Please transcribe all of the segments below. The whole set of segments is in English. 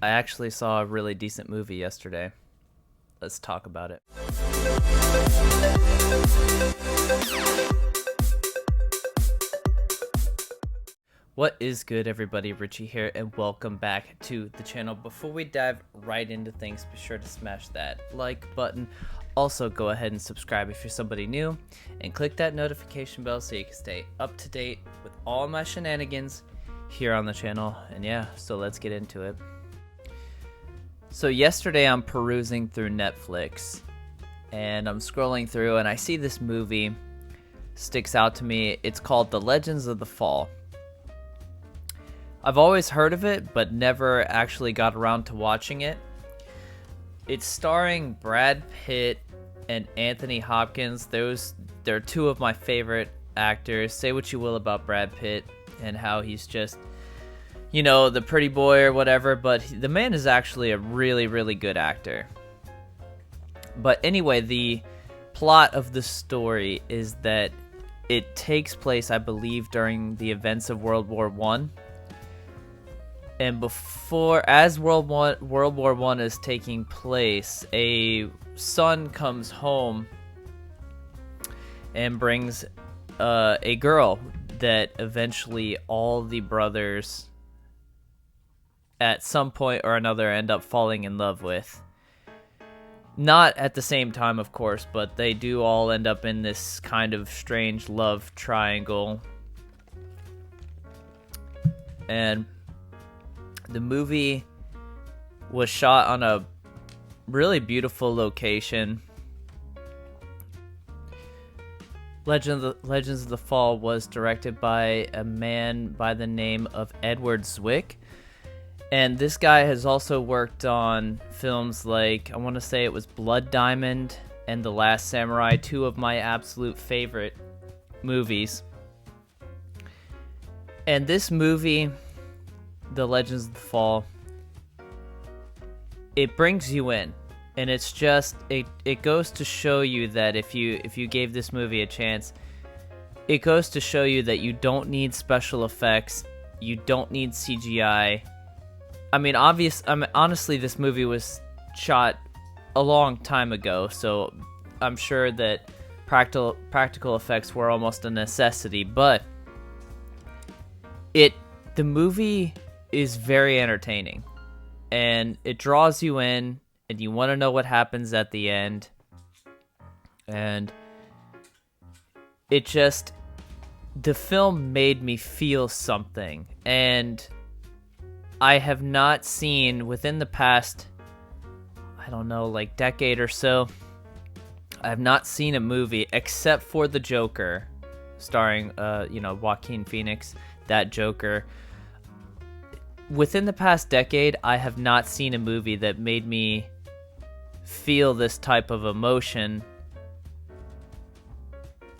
I actually saw a really decent movie yesterday. Let's talk about it. What is good, everybody? Richie here, and welcome back to the channel. Before we dive right into things, be sure to smash that like button. Also, go ahead and subscribe if you're somebody new, and click that notification bell so you can stay up to date with all my shenanigans here on the channel. And yeah, so let's get into it. So yesterday I'm perusing through Netflix, and I'm scrolling through, and I see this movie sticks out to me. It's called The Legends of the Fall. I've always heard of it, but never actually got around to watching it. It's starring Brad Pitt and Anthony Hopkins. They're two of my favorite actors. Say what you will about Brad Pitt and how he's just, you know, the pretty boy or whatever, but the man is actually a really, really good actor. But anyway, the plot of the story is that it takes place, I believe, during the events of World War I. And as World War I is taking place, a son comes home and brings a girl that eventually all the brothers at some point or another end up falling in love with. Not at the same time, of course, but they do all end up in this kind of strange love triangle. And the movie was shot on a really beautiful location. Legends of the Fall was directed by a man by the name of Edward Zwick. And this guy has also worked on films like, I want to say it was Blood Diamond and The Last Samurai, two of my absolute favorite movies. And this movie, The Legends of the Fall, it brings you in, and it's just it goes to show you that if you gave this movie a chance, it goes to show you that you don't need special effects, you don't need CGI. I mean, honestly, this movie was shot a long time ago, so I'm sure that practical effects were almost a necessity, but the movie is very entertaining, and it draws you in, and you want to know what happens at the end. And the film made me feel something, and I have not seen within the past, I don't know, like decade or so, I have not seen a movie except for The Joker, starring Joaquin Phoenix, that Joker. Within the past decade, I have not seen a movie that made me feel this type of emotion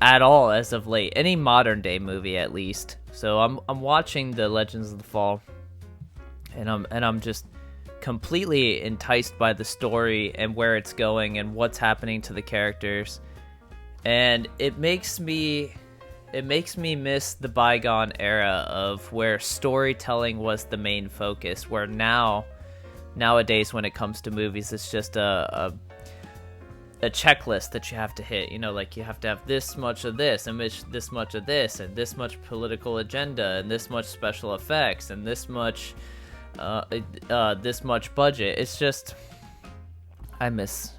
at all as of late. Any modern day movie, at least. So I'm watching The Legends of the Fall, and I'm just completely enticed by the story and where it's going and what's happening to the characters. And it makes me miss the bygone era of where storytelling was the main focus, where nowadays when it comes to movies, it's just a checklist that you have to hit. You know, like you have to have this much of this, and this much of this, and this much political agenda, and this much special effects, and this much budget. It's just, I miss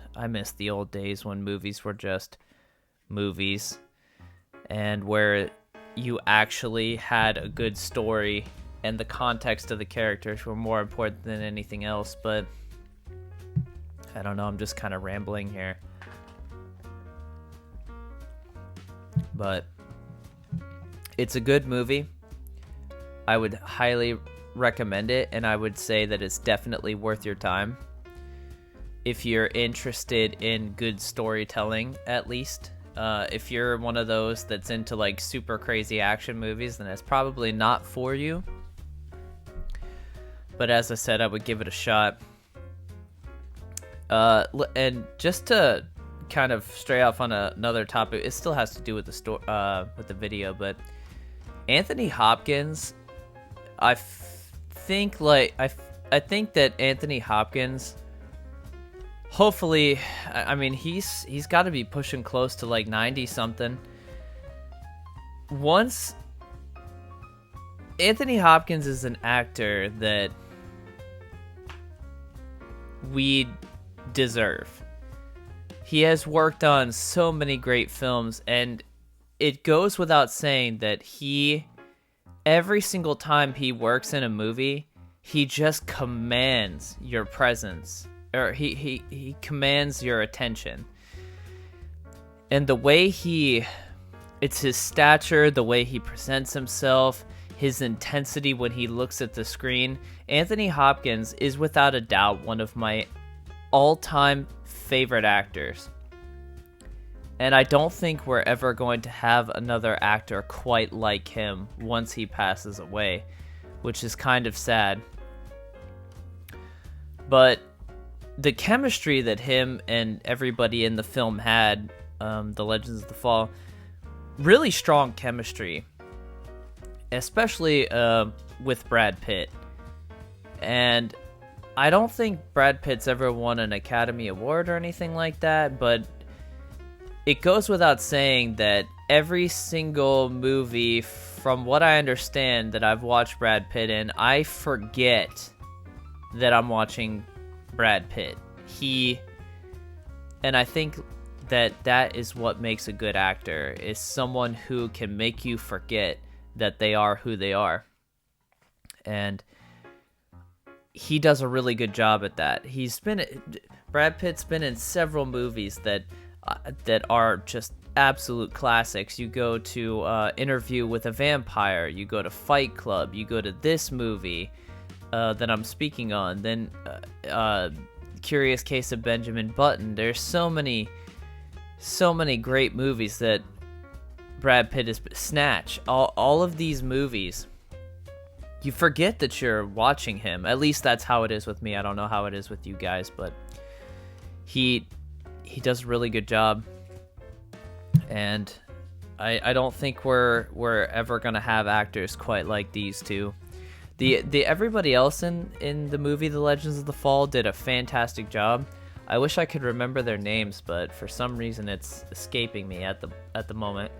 the old days when movies were just movies, and where you actually had a good story and the context of the characters were more important than anything else. But I don't know, I'm just kind of rambling here. But it's a good movie. I would highly recommend it, and I would say that it's definitely worth your time if you're interested in good storytelling, at least. If you're one of those that's into like super crazy action movies, then it's probably not for you. But as I said, I would give it a shot. And just to kind of stray off on another topic, it still has to do with the video, but Anthony Hopkins, I think like I I think that Anthony Hopkins, hopefully, I mean, he's got to be pushing close to like 90 something. Once Anthony Hopkins is an actor that we deserve. He has worked on so many great films, and it goes without saying that every single time he works in a movie, he just commands your presence, or he commands your attention. And the way it's his stature, the way he presents himself, his intensity when he looks at the screen. Anthony Hopkins is without a doubt one of my all-time favorite actors. And I don't think we're ever going to have another actor quite like him once he passes away, which is kind of sad. But the chemistry that him and everybody in the film had, The Legends of the Fall, really strong chemistry, especially with Brad Pitt. And I don't think Brad Pitt's ever won an Academy Award or anything like that, but it goes without saying that every single movie, from what I understand, that I've watched Brad Pitt in, I forget that I'm watching Brad Pitt. And I think that is what makes a good actor, is someone who can make you forget that they are who they are. And he does a really good job at that. Brad Pitt's been in several movies that are just absolute classics. You go to Interview with a Vampire, you go to Fight Club, you go to this movie that I'm speaking on, then Curious Case of Benjamin Button. There's so many great movies that Brad Pitt is. Snatch, all of these movies, you forget that you're watching him. At least that's how it is with me. I don't know how it is with you guys, but he does a really good job. And I don't think we're ever gonna have actors quite like these two. The everybody else in the movie The Legends of the Fall did a fantastic job. I wish I could remember their names, but for some reason it's escaping me at the moment.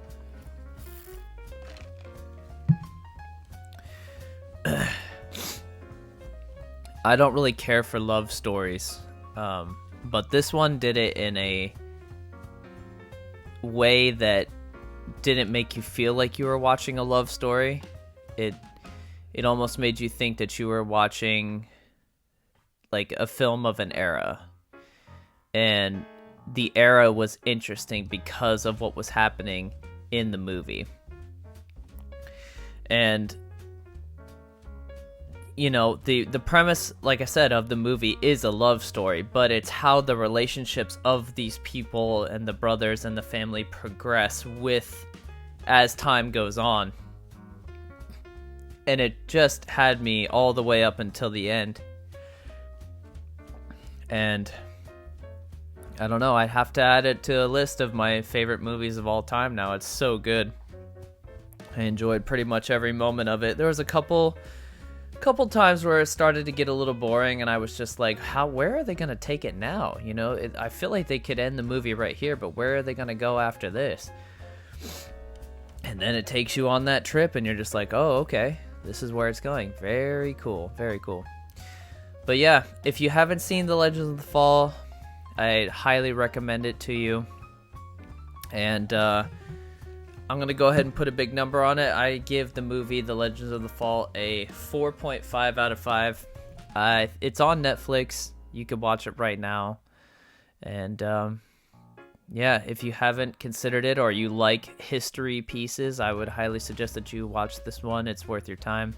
I don't really care for love stories, but this one did it in a way that didn't make you feel like you were watching a love story. It almost made you think that you were watching like a film of an era. And the era was interesting because of what was happening in the movie. And you know, the premise, like I said, of the movie is a love story, but it's how the relationships of these people and the brothers and the family progress as time goes on. And it just had me all the way up until the end. And I don't know, I'd have to add it to a list of my favorite movies of all time now. It's so good. I enjoyed pretty much every moment of it. There was a couple times where it started to get a little boring, and I was just like, where are they going to take it now? You know, I feel like they could end the movie right here, but where are they going to go after this? And then it takes you on that trip, and you're just like, oh, okay, this is where it's going. Very cool, very cool. But yeah, if you haven't seen The Legends of the Fall, I highly recommend it to you. And I'm going to go ahead and put a big number on it. I give the movie The Legends of the Fall a 4.5 out of 5. It's on Netflix. You can watch it right now. And yeah, if you haven't considered it or you like history pieces, I would highly suggest that you watch this one. It's worth your time.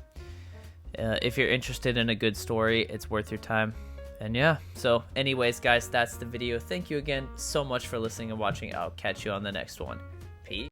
If you're interested in a good story, it's worth your time. And yeah, so anyways, guys, that's the video. Thank you again so much for listening and watching. I'll catch you on the next one.